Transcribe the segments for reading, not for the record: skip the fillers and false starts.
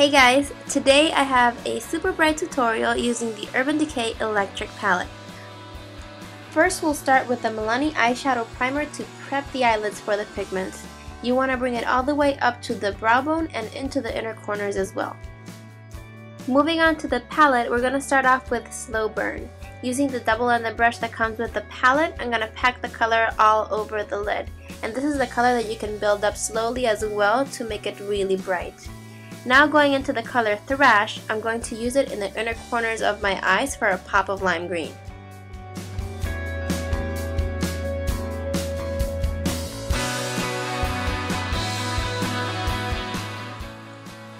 Hey guys, today I have a super bright tutorial using the Urban Decay Electric palette. First we'll start with the Milani eyeshadow primer to prep the eyelids for the pigments. You want to bring it all the way up to the brow bone and into the inner corners as well. Moving on to the palette, we're going to start off with Slow Burn. Using the double-ended brush that comes with the palette, I'm going to pack the color all over the lid. And this is the color that you can build up slowly as well to make it really bright. Now going into the color Thrash, I'm going to use it in the inner corners of my eyes for a pop of lime green.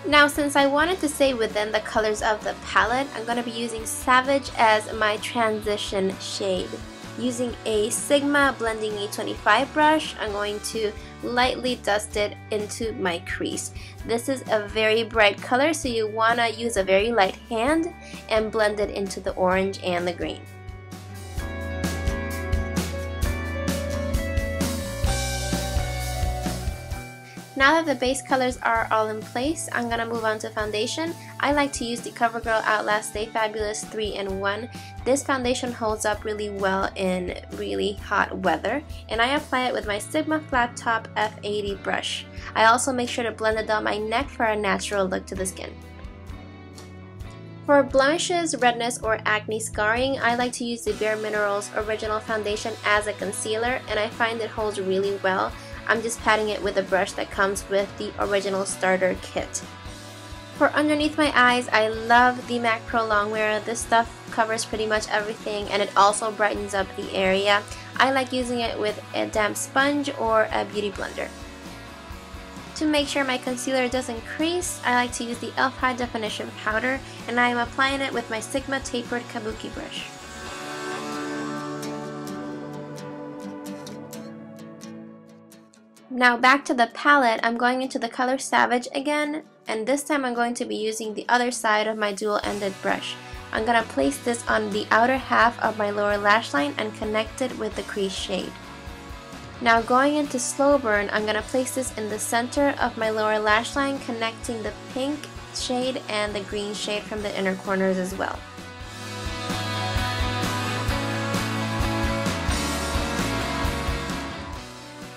Now since I wanted to stay within the colors of the palette, I'm going to be using Savage as my transition shade. Using a Sigma Blending E25 brush, I'm going to lightly dust it into my crease. This is a very bright color, so you want to use a very light hand and blend it into the orange and the green. Now that the base colors are all in place, I'm going to move on to foundation. I like to use the CoverGirl Outlast Stay Fabulous 3-in-1. This foundation holds up really well in really hot weather, and I apply it with my Sigma Flat Top F80 brush. I also make sure to blend it down my neck for a natural look to the skin. For blemishes, redness, or acne scarring, I like to use the Bare Minerals Original Foundation as a concealer, and I find it holds really well. I'm just patting it with a brush that comes with the original starter kit. For underneath my eyes, I love the MAC Pro Longwear. This stuff covers pretty much everything and it also brightens up the area. I like using it with a damp sponge or a beauty blender. To make sure my concealer doesn't crease, I like to use the e.l.f. High Definition Powder, and I am applying it with my Sigma Tapered Kabuki brush. Now back to the palette, I'm going into the color Savage again, and this time I'm going to be using the other side of my dual-ended brush. I'm going to place this on the outer half of my lower lash line and connect it with the crease shade. Now going into Slow Burn, I'm going to place this in the center of my lower lash line, connecting the pink shade and the green shade from the inner corners as well.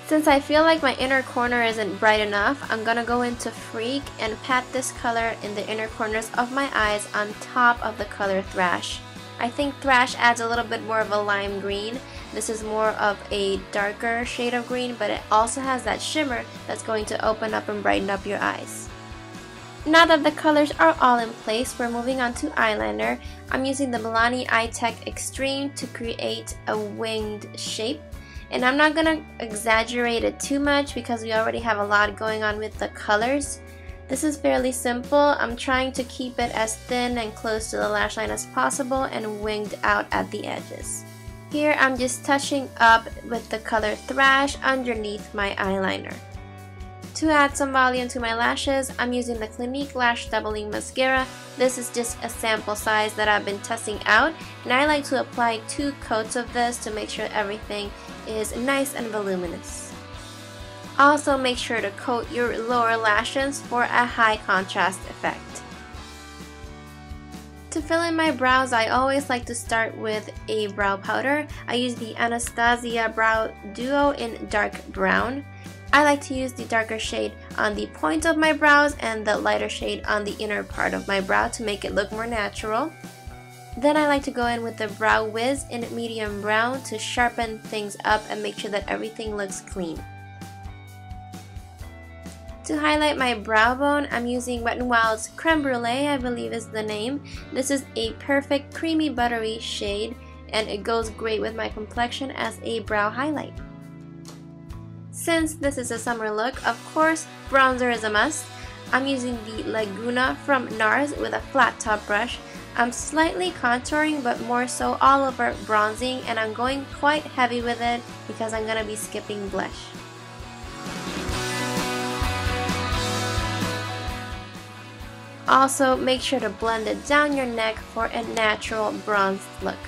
Since I feel like my inner corner isn't bright enough, I'm going to go into Freak and pat this color in the inner corners of my eyes on top of the color Thrash. I think Thrash adds a little bit more of a lime green. This is more of a darker shade of green, but it also has that shimmer that's going to open up and brighten up your eyes. Now that the colors are all in place, we're moving on to eyeliner. I'm using the Milani Eye Tech Extreme to create a winged shape. And I'm not going to exaggerate it too much because we already have a lot going on with the colors. This is fairly simple. I'm trying to keep it as thin and close to the lash line as possible and winged out at the edges. Here I'm just touching up with the color Thrash underneath my eyeliner. To add some volume to my lashes, I'm using the Clinique Lash Doubling Mascara. This is just a sample size that I've been testing out, and I like to apply 2 coats of this to make sure everything is nice and voluminous. Also make sure to coat your lower lashes for a high contrast effect. To fill in my brows, I always like to start with a brow powder. I use the Anastasia Brow Duo in dark brown. I like to use the darker shade on the point of my brows and the lighter shade on the inner part of my brow to make it look more natural. Then I like to go in with the Brow Wiz in medium brown to sharpen things up and make sure that everything looks clean. To highlight my brow bone, I'm using Wet n Wild's Creme Brulee, I believe is the name. This is a perfect creamy buttery shade and it goes great with my complexion as a brow highlight. Since this is a summer look, of course, bronzer is a must. I'm using the Laguna from NARS with a flat top brush. I'm slightly contouring, but more so all over bronzing, and I'm going quite heavy with it because I'm going to be skipping blush. Also, make sure to blend it down your neck for a natural bronzed look.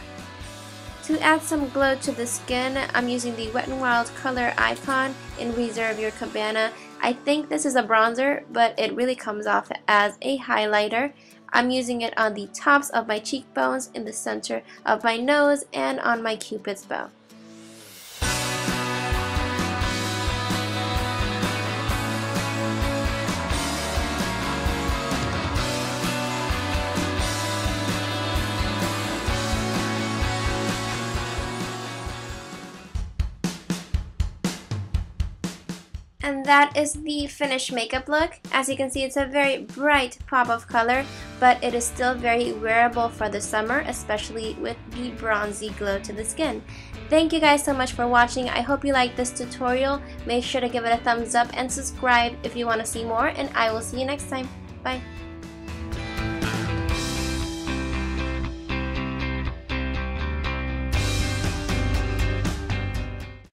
To add some glow to the skin, I'm using the Wet n Wild Color Icon in Reserve Your Cabana. I think this is a bronzer, but it really comes off as a highlighter. I'm using it on the tops of my cheekbones, in the center of my nose, and on my cupid's bow. And that is the finished makeup look. As you can see, it's a very bright pop of color, but it is still very wearable for the summer, especially with the bronzy glow to the skin. Thank you guys so much for watching. I hope you liked this tutorial. Make sure to give it a thumbs up and subscribe if you want to see more, and I will see you next time. Bye.